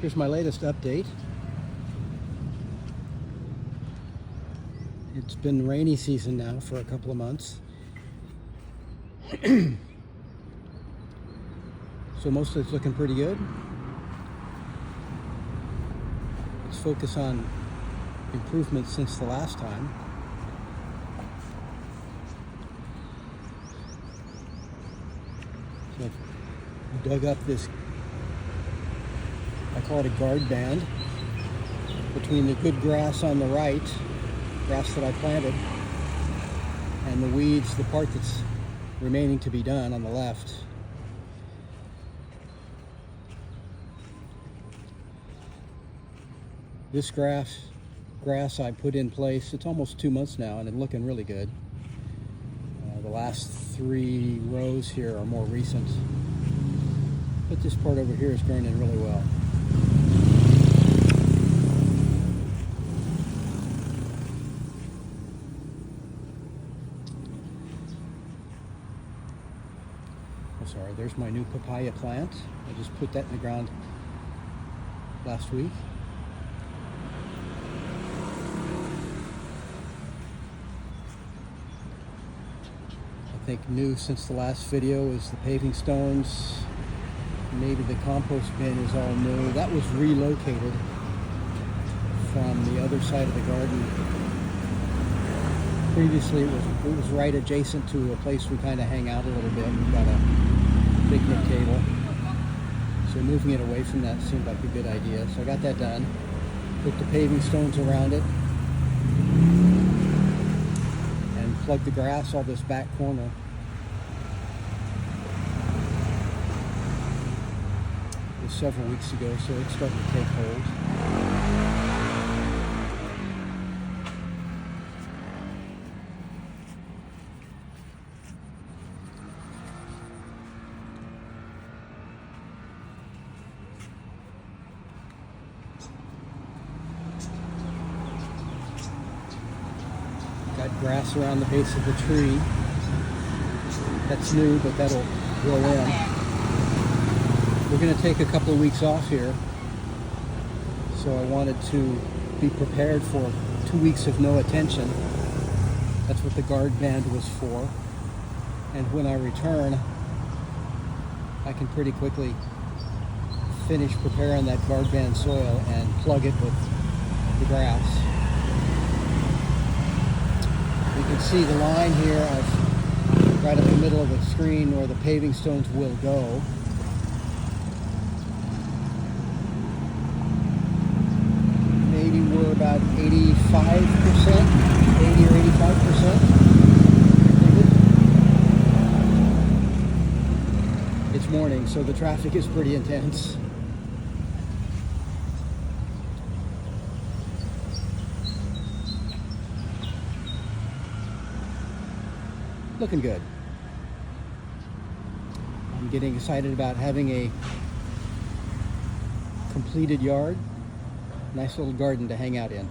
Here's my latest update. It's been rainy season now for a couple of months. So most of it's looking pretty good. Let's focus on improvements since the last time. So I've dug up this, I call it a guard band, between the good grass on the right, grass that I planted, and the weeds, the part that's remaining to be done on the left. This grass I put in place, it's almost 2 months now and it's looking really good. The last 3 rows here are more recent, but this part over here is growing in really well. Oh, sorry, there's my new papaya plant. I just put that in the ground last week. I think new since the last video is the paving stones. Maybe the compost bin is all new. That was relocated from the other side of the garden. Previously it was right adjacent to a place we kind of hang out a little bit. We've got a picnic table. So moving it away from that seemed like a good idea. So I got that done. Put the paving stones around it. Plug the grass all this back corner. It was several weeks ago, so it's starting to take hold. Got grass around the base of the tree. That's new, but that'll grow in. We're going to take a couple of weeks off here, so I wanted to be prepared for 2 weeks of no attention. That's what the guard band was for. And when I return, I can pretty quickly finish preparing that guard band soil and plug it with the grass. You can see the line here right in the middle of the screen where the paving stones will go. Maybe we're about 85%, 80 or 85%. It's morning, so the traffic is pretty intense. Looking good. I'm getting excited about having a completed yard, nice little garden to hang out in.